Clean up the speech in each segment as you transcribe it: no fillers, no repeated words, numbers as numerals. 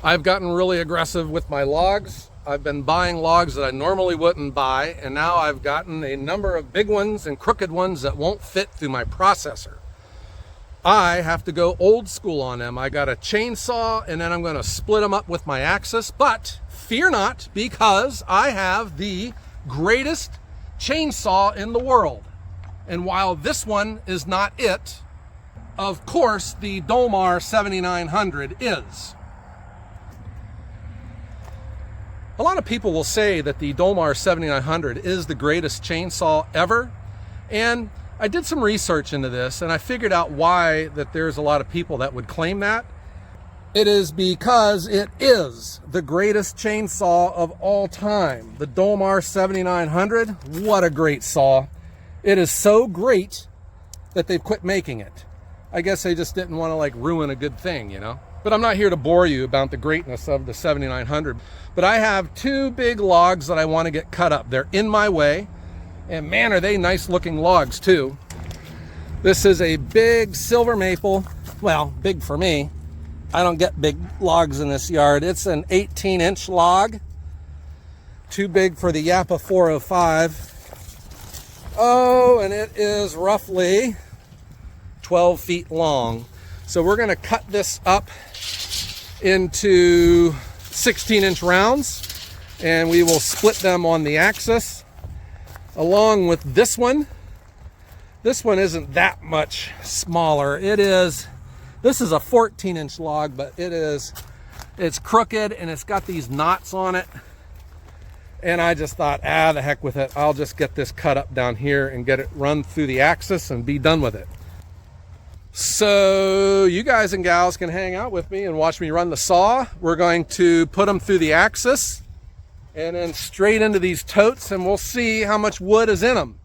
I've gotten really aggressive with my logs. I've been buying logs that I normally wouldn't buy, and now I've gotten a number of big ones and crooked ones that won't fit through my processor. I have to go old school on them. I got a chainsaw, and then I'm going to split them up with my axis, but fear not, because I have the greatest chainsaw in the world. And while this one is not it, of course the Domar 7900 is. A lot of people will say that the Domar 7900 is the greatest chainsaw ever, and I did some research into this and I figured out why that there's a lot of people that would claim that. It is because it is the greatest chainsaw of all time. The Domar 7900, what a great saw. It is so great that they've quit making it. I guess they just didn't want to like ruin a good thing, you know? But I'm not here to bore you about the greatness of the 7900. But I have two big logs that I want to get cut up. They're in my way. And man, are they nice looking logs too. This is a big silver maple. Well, big for me. I don't get big logs in this yard. It's an 18-inch log. Too big for the Japa 405. Oh, and it is roughly 12 feet long. So we're going to cut this up into 16-inch rounds, and we will split them on the axis along with this one. This one isn't that much smaller. This is a 14-inch log, but it's crooked and it's got these knots on it. And I just thought, the heck with it. I'll just get this cut up down here and get it run through the axis and be done with it. So you guys and gals can hang out with me and watch me run the saw. We're going to put them through the axis and then straight into these totes, and we'll see how much wood is in them.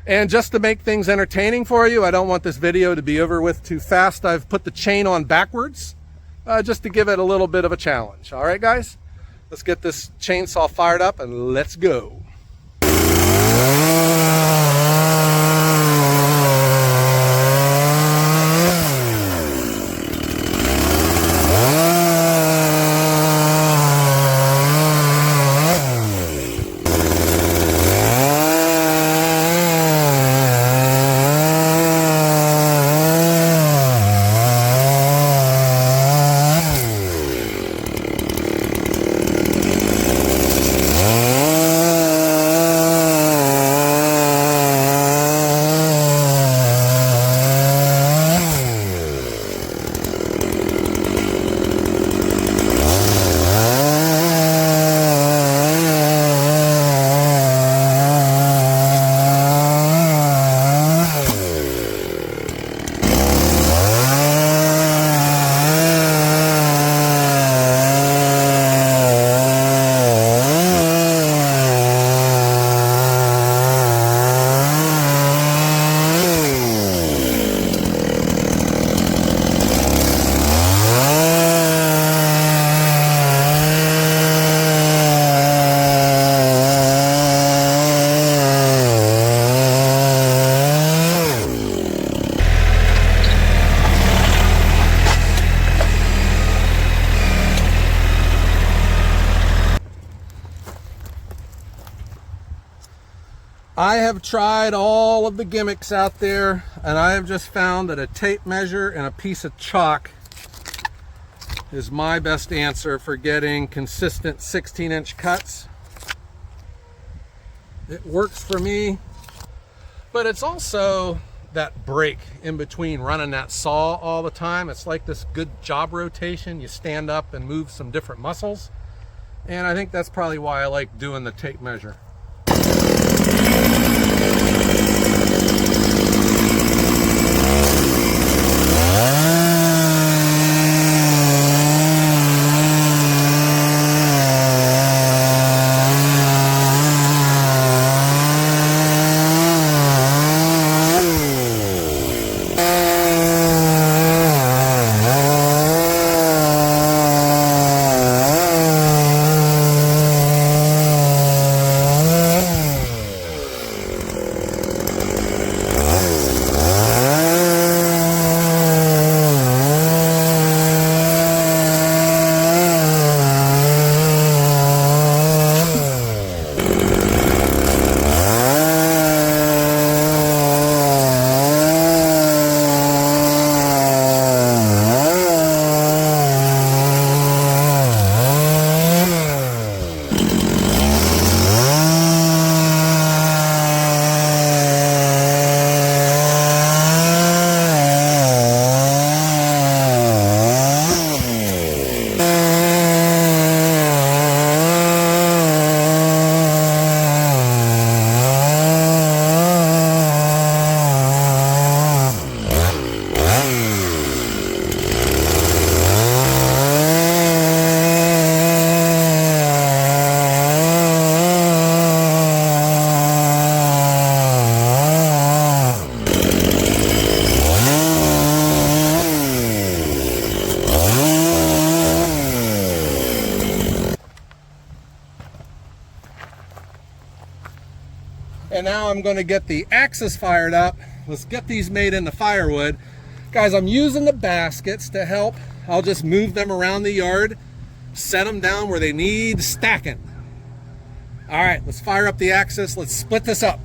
And just to make things entertaining for you, I don't want this video to be over with too fast. I've put the chain on backwards just to give it a little bit of a challenge. All right, guys, let's get this chainsaw fired up and let's go. I have tried all of the gimmicks out there, and I have just found that a tape measure and a piece of chalk is my best answer for getting consistent 16-inch cuts. It works for me, but it's also that break in between running that saw all the time. It's like this good job rotation. You stand up and move some different muscles, and I think that's probably why I like doing the tape measure. And now I'm going to get the axis fired up. Let's get these made into firewood. Guys, I'm using the baskets to help. I'll just move them around the yard, set them down where they need stacking. All right, let's fire up the axis. Let's split this up.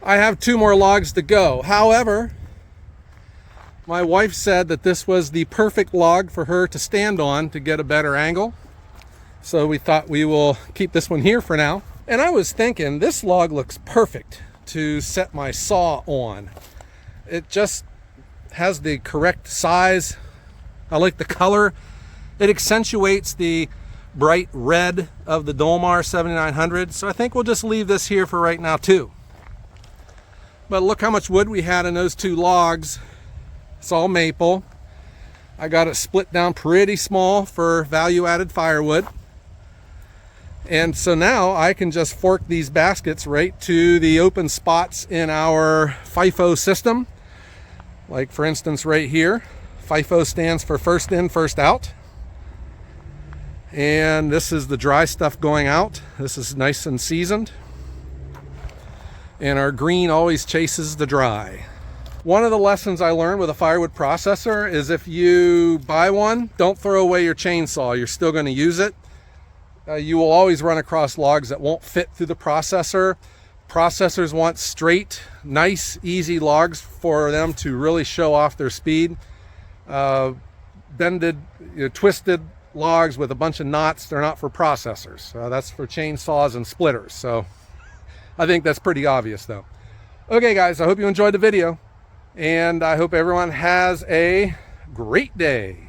I have 2 more logs to go. However, my wife said that this was the perfect log for her to stand on to get a better angle. So we thought we will keep this one here for now. And I was thinking this log looks perfect to set my saw on. It just has the correct size. I like the color. It accentuates the bright red of the Dolmar 7900. So I think we'll just leave this here for right now too. But look how much wood we had in those 2 logs. It's all maple. I got it split down pretty small for value-added firewood. And so now I can just fork these baskets right to the open spots in our FIFO system. Like for instance right here, FIFO stands for first in, first out. And this is the dry stuff going out. This is nice and seasoned. And our green always chases the dry. One of the lessons I learned with a firewood processor is if you buy one, don't throw away your chainsaw. You're still going to use it. You will always run across logs that won't fit through the processor. Processors want straight, nice, easy logs for them to really show off their speed. Bended, twisted logs with a bunch of knots, they're not for processors. That's for chainsaws and splitters. So I think that's pretty obvious though. Okay guys, I hope you enjoyed the video and I hope everyone has a great day.